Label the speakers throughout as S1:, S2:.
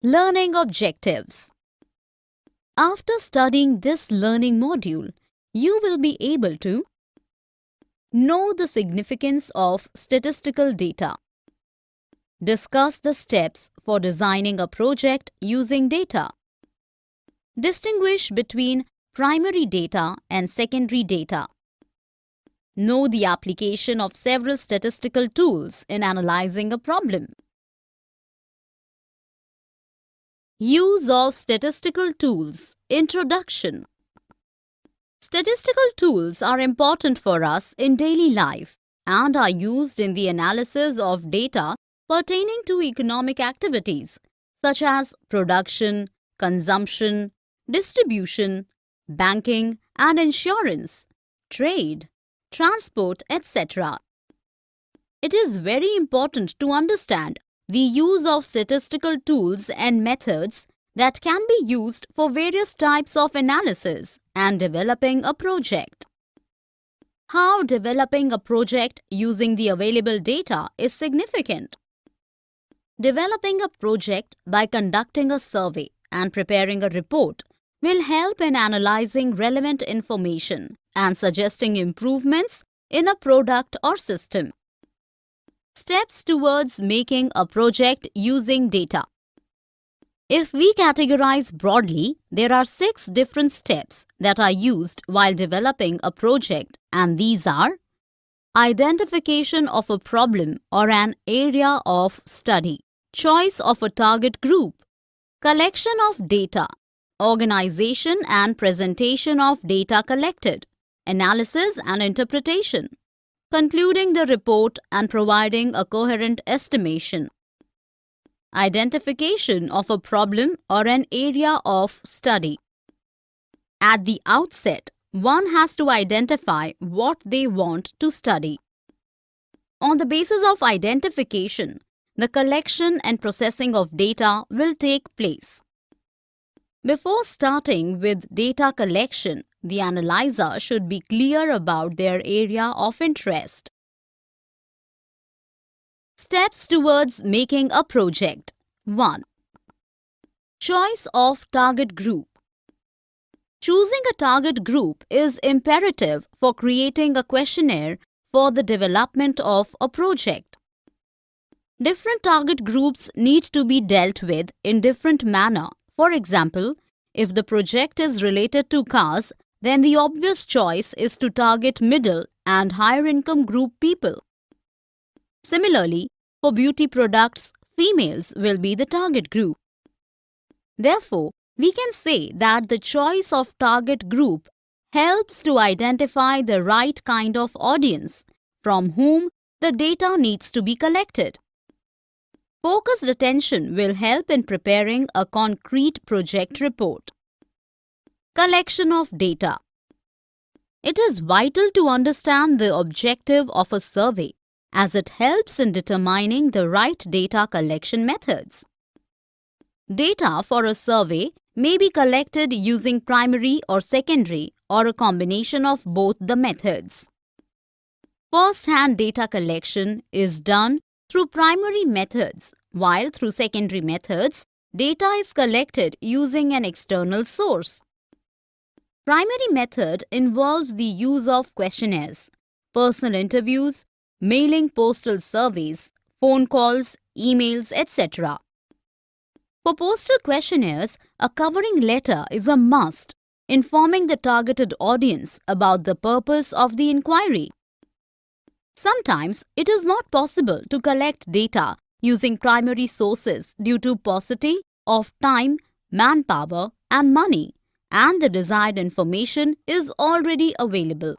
S1: Learning objectives. After studying this learning module, you will be able to know the significance of statistical data, discuss the steps for designing a project using data, distinguish between primary data and secondary data, know the application of several statistical tools in analyzing a problem. Use of statistical tools. Introduction. Statistical tools are important for us in daily life and are used in the analysis of data pertaining to economic activities such as production, consumption, distribution, banking and insurance, trade, transport, etc. It is very important to understand the use of statistical tools and methods that can be used for various types of analysis and developing a project. How developing a project using the available data is significant. Developing a project by conducting a survey and preparing a report will help in analyzing relevant information and suggesting improvements in a product or system. Steps towards making a project using data. If we categorize broadly, there are 6 different steps that are used while developing a project, and these are: identification of a problem or an area of study, choice of a target group, collection of data, organization and presentation of data collected, analysis and interpretation, concluding the report and providing a coherent estimation. Identification of a problem or an area of study. At the outset, one has to identify what they want to study. On the basis of identification, the collection and processing of data will take place. Before starting with data collection, the analyzer should be clear about their area of interest. Steps towards making a project. 1. Choice of target group. Choosing a target group is imperative for creating a questionnaire for the development of a project. Different target groups need to be dealt with in different manner. For example, if the project is related to cars, then the obvious choice is to target middle and higher income group people. Similarly, for beauty products, females will be the target group. Therefore, we can say that the choice of target group helps to identify the right kind of audience from whom the data needs to be collected. Focused attention will help in preparing a concrete project report. Collection of data. It is vital to understand the objective of a survey, as it helps in determining the right data collection methods. Data for a survey may be collected using primary or secondary or a combination of both the methods. First-hand data collection is done through primary methods, while through secondary methods, data is collected using an external source. Primary method involves the use of questionnaires, personal interviews, mailing postal surveys, phone calls, emails, etc. For postal questionnaires, a covering letter is a must, informing the targeted audience about the purpose of the inquiry. Sometimes it is not possible to collect data using primary sources due to paucity of time, manpower, and money, and the desired information is already available.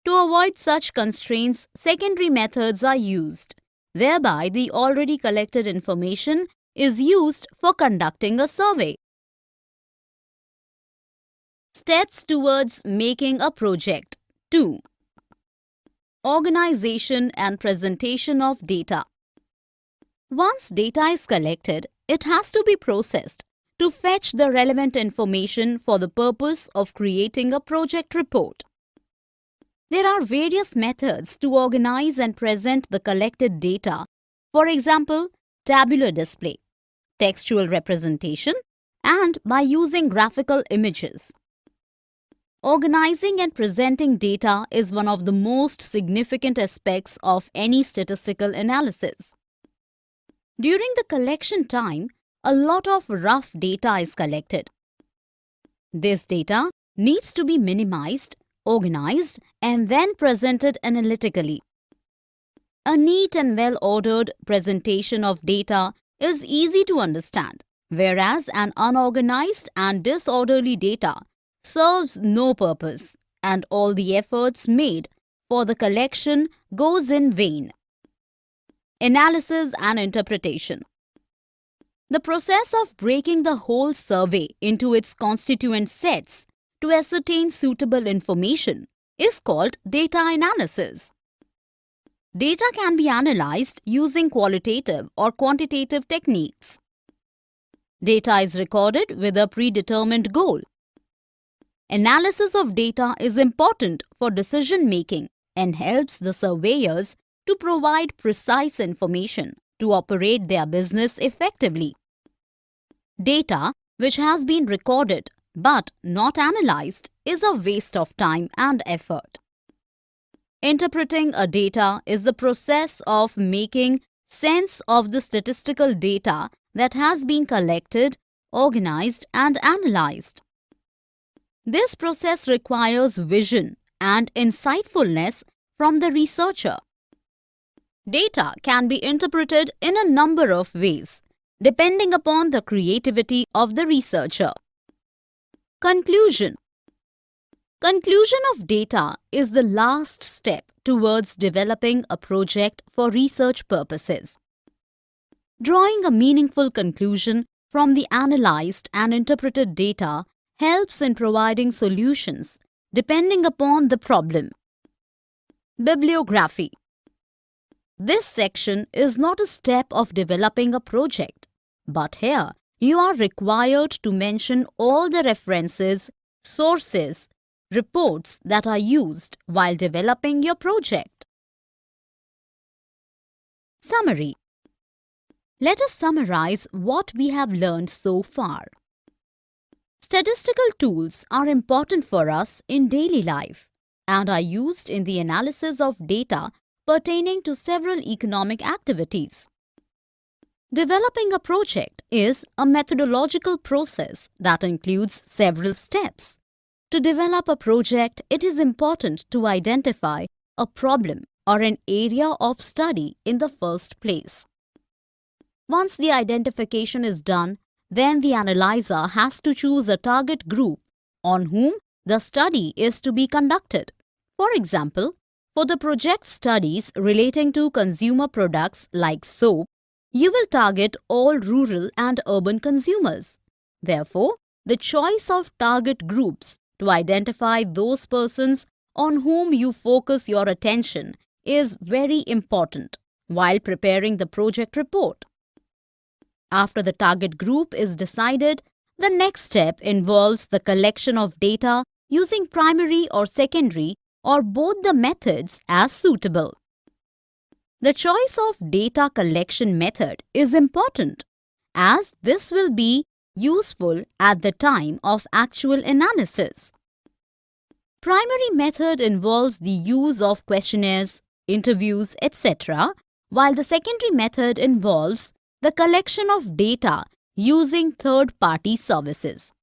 S1: To avoid such constraints, secondary methods are used, whereby the already collected information is used for conducting a survey. Steps towards making a project. 2. Organization and presentation of data. Once data is collected, it has to be processed to fetch the relevant information for the purpose of creating a project report. There are various methods to organize and present the collected data. For example, tabular display, textual representation, and by using graphical images. Organizing and presenting data is one of the most significant aspects of any statistical analysis. During the collection time, a lot of rough data is collected. This data needs to be minimized, organized, and then presented analytically. A neat and well-ordered presentation of data is easy to understand, whereas an unorganized and disorderly data serves no purpose, and all the efforts made for the collection goes in vain. Analysis and interpretation. The process of breaking the whole survey into its constituent sets to ascertain suitable information is called data analysis. Data can be analyzed using qualitative or quantitative techniques. Data is recorded with a predetermined goal. Analysis of data is important for decision making and helps the surveyors to provide precise information to operate their business effectively. Data which has been recorded but not analyzed is a waste of time and effort. Interpreting a data is the process of making sense of the statistical data that has been collected, organized, and analyzed. This process requires vision and insightfulness from the researcher. Data can be interpreted in a number of ways, depending upon the creativity of the researcher. Conclusion. Conclusion of data is the last step towards developing a project for research purposes. Drawing a meaningful conclusion from the analyzed and interpreted data helps in providing solutions depending upon the problem. Bibliography. This section is not a step of developing a project, but here you are required to mention all the references, sources, reports that are used while developing your project. Summary. Let us summarize what we have learned so far. Statistical tools are important for us in daily life and are used in the analysis of data pertaining to several economic activities. Developing a project is a methodological process that includes several steps. To develop a project, it is important to identify a problem or an area of study in the first place. Once the identification is done, then the analyzer has to choose a target group on whom the study is to be conducted. For example, for the project studies relating to consumer products like soap, you will target all rural and urban consumers. Therefore, the choice of target groups to identify those persons on whom you focus your attention is very important while preparing the project report. After the target group is decided, the next step involves the collection of data using primary or secondary or both the methods as suitable. The choice of data collection method is important as this will be useful at the time of actual analysis. Primary method involves the use of questionnaires, interviews, etc., while the secondary method involves the collection of data using third-party services.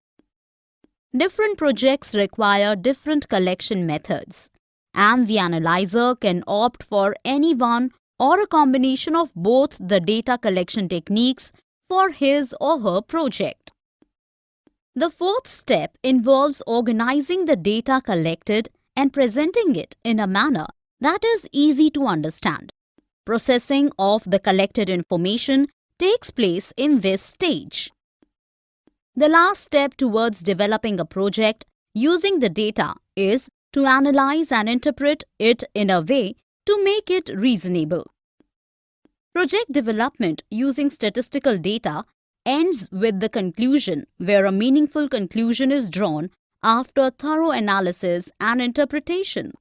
S1: Different projects require different collection methods, and the analyzer can opt for any one or a combination of both the data collection techniques for his or her project. The fourth step involves organizing the data collected and presenting it in a manner that is easy to understand. Processing of the collected information takes place in this stage. The last step towards developing a project using the data is to analyze and interpret it in a way to make it reasonable. Project development using statistical data ends with the conclusion where a meaningful conclusion is drawn after thorough analysis and interpretation.